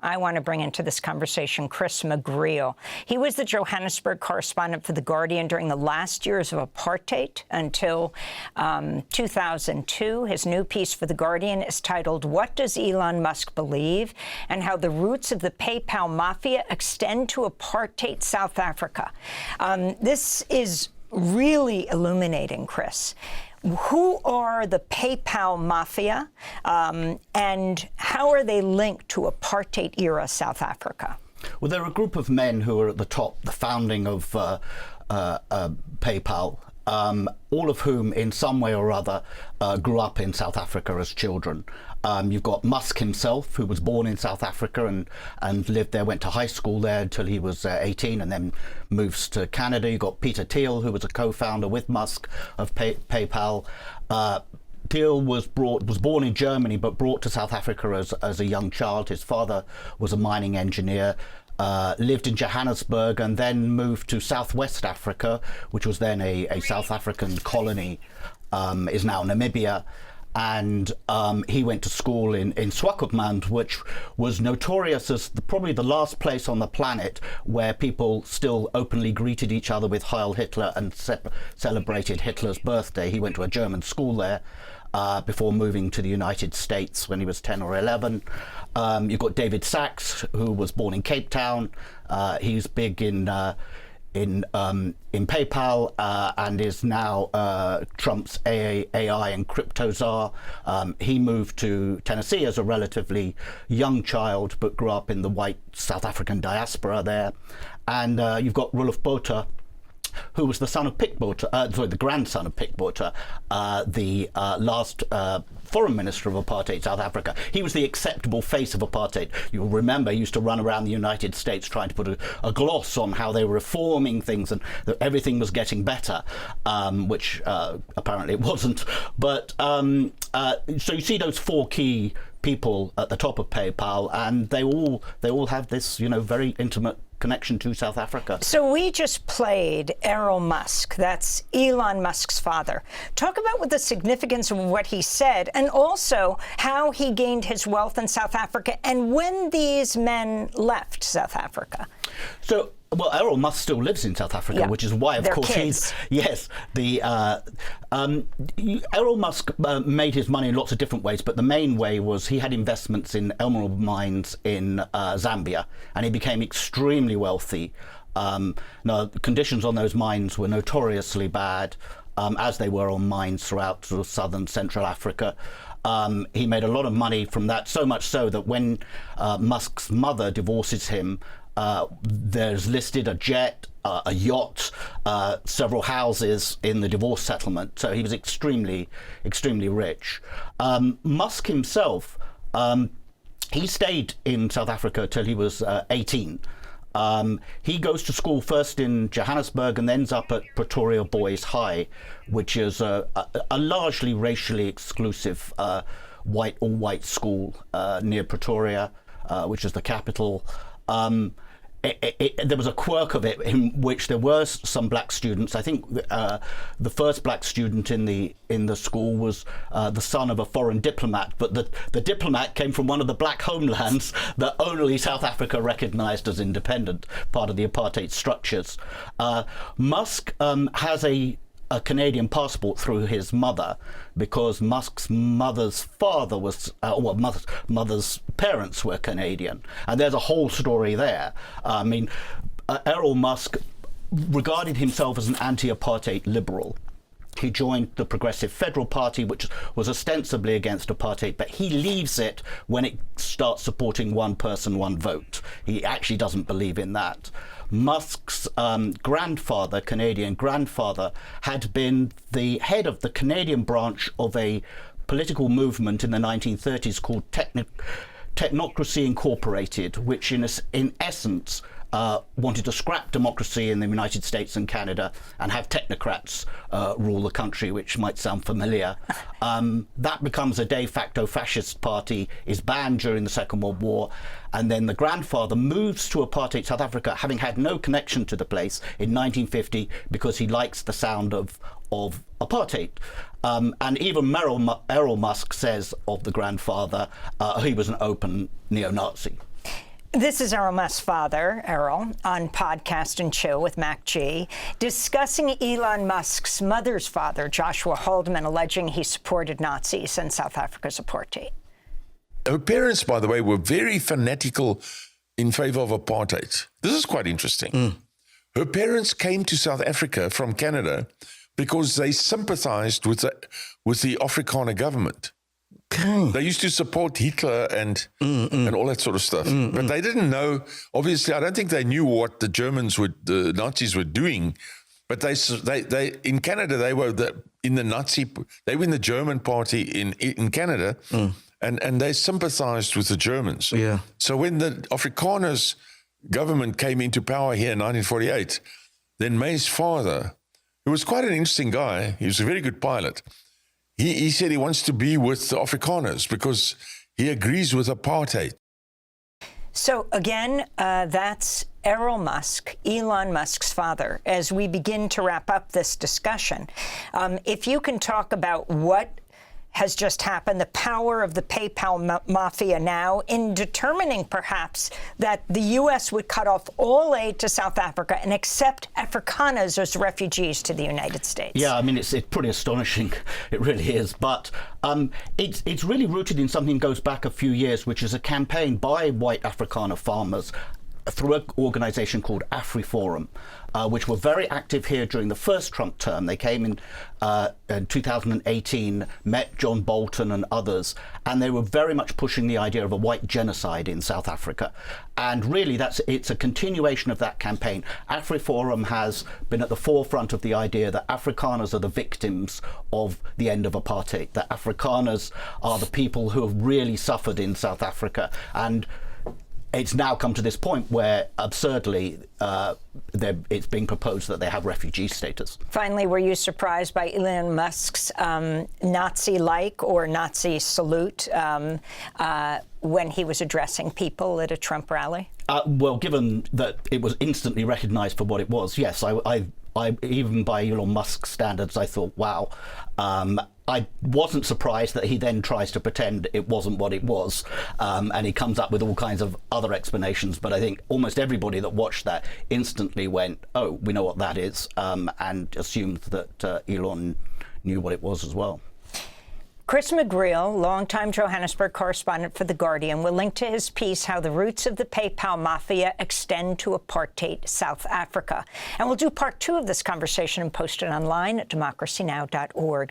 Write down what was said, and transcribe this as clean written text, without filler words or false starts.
I want to bring into this conversation Chris McGreal. He was the Johannesburg correspondent for The Guardian during the last years of apartheid until 2002. His new piece for The Guardian is titled, "What Does Elon Musk Believe?" and how the roots of the PayPal Mafia extend to apartheid South Africa. This is really illuminating, Chris. Who are the PayPal Mafia, and how are they linked to apartheid-era South Africa? Well, they're a group of men who are at the top, the founding of PayPal, all of whom, in some way or other, grew up in South Africa as children. You've got Musk himself, who was born in South Africa and lived there, went to high school there until he was 18 and then moves to Canada. You've got Peter Thiel, who was a co-founder with Musk of PayPal. Thiel was born in Germany but brought to South Africa as a young child. His father was a mining engineer. Lived in Johannesburg and then moved to Southwest Africa, which was then a South African colony, is now Namibia. And he went to school in Swakopmund, which was notorious as probably the last place on the planet where people still openly greeted each other with Heil Hitler and celebrated Hitler's birthday. He went to a German school there before moving to the United States when he was 10 or 11. You've got David Sachs, who was born in Cape Town. He's big in PayPal and is now Trump's AI and crypto czar. He moved to Tennessee as a relatively young child, but grew up in the white South African diaspora there. And you've got Roelof Botha, who was the son of Pik Botha, the grandson of Pik Botha, the last foreign minister of apartheid South Africa. He was the acceptable face of apartheid. You'll remember he used to run around the United States trying to put a gloss on how they were reforming things and that everything was getting better, which apparently it wasn't. But so you see those four key people at the top of PayPal, and they all have this, very intimate connection to South Africa. So we just played Errol Musk, that's Elon Musk's father. Talk about what the significance of what he said and also how he gained his wealth in South Africa and when these men left South Africa. So, well, Errol Musk still lives in South Africa, which is why, of course, kids. Errol Musk made his money in lots of different ways, but the main way was he had investments in emerald mines in Zambia, and he became extremely wealthy. Now, the conditions on those mines were notoriously bad, as they were on mines throughout sort of southern Central Africa. He made a lot of money from that, so much so that when Musk's mother divorces him, there's listed a jet, a yacht, several houses in the divorce settlement. So he was extremely, extremely rich. Musk himself, he stayed in South Africa till he was 18. He goes to school first in Johannesburg and ends up at Pretoria Boys High, which is a largely racially exclusive all-white school near Pretoria, which is the capital. There was a quirk of it in which there were some black students. I think the first black student in the school was the son of a foreign diplomat, but the diplomat came from one of the black homelands that only South Africa recognized as independent, part of the apartheid structures. Musk has a Canadian passport through his mother, because Musk's mother's father was, mother's parents were Canadian, and there's a whole story there. I mean, Errol Musk regarded himself as an anti-apartheid liberal. He joined the Progressive Federal Party, which was ostensibly against apartheid, but he leaves it when it starts supporting one person, one vote. He actually doesn't believe in that. Musk's grandfather, Canadian grandfather, had been the head of the Canadian branch of a political movement in the 1930s called Technocracy Incorporated, which in essence wanted to scrap democracy in the United States and Canada and have technocrats rule the country, which might sound familiar. That becomes a de facto fascist party, is banned during the Second World War, and then the grandfather moves to apartheid South Africa, having had no connection to the place, in 1950 because he likes the sound of apartheid. And even Errol Musk says of the grandfather, he was an open neo-Nazi. This is Errol Musk's father, Errol, on Podcast and Chill with Mac G, discussing Elon Musk's mother's father, Joshua Haldeman, alleging he supported Nazis in South Africa's apartheid. Her parents, by the way, were very fanatical in favor of apartheid. This is quite interesting. Her parents came to South Africa from Canada because they sympathized with the Afrikaner government. They used to support Hitler and all that sort of stuff. But they didn't know, obviously, I don't think they knew what the Nazis were doing. But they in Canada, they were in the German party in Canada, and they sympathized with the Germans. Yeah. So when the Afrikaners government came into power here in 1948, then May's father, who was quite an interesting guy, he was a very good pilot, he said he wants to be with the Afrikaners because he agrees with apartheid. So again, that's Errol Musk, Elon Musk's father. As we begin to wrap up this discussion, if you can talk about what has just happened, the power of the PayPal mafia now in determining perhaps that the U.S. would cut off all aid to South Africa and accept Afrikaners as refugees to the United States. Yeah, I mean, it's pretty astonishing. It really is. But it's really rooted in something that goes back a few years, which is a campaign by white Afrikaner farmers through an organization called AfriForum, which were very active here during the first Trump term. They came in 2018, met John Bolton and others, and they were very much pushing the idea of a white genocide in South Africa. And really, it's a continuation of that campaign. AfriForum has been at the forefront of the idea that Afrikaners are the victims of the end of apartheid, that Afrikaners are the people who have really suffered in South Africa. And it's now come to this point where, absurdly, it's being proposed that they have refugee status. Finally, were you surprised by Elon Musk's Nazi-like or Nazi salute when he was addressing people at a Trump rally? Well, given that it was instantly recognized for what it was, yes, I even by Elon Musk standards, I thought, wow. I wasn't surprised that he then tries to pretend it wasn't what it was, and he comes up with all kinds of other explanations. But I think almost everybody that watched that instantly went, oh, we know what that is, and assumed that Elon knew what it was as well. Chris McGreal, longtime Johannesburg correspondent for The Guardian, will link to his piece How the Roots of the PayPal Mafia Extend to Apartheid South Africa. And we'll do part 2 of this conversation and post it online at democracynow.org.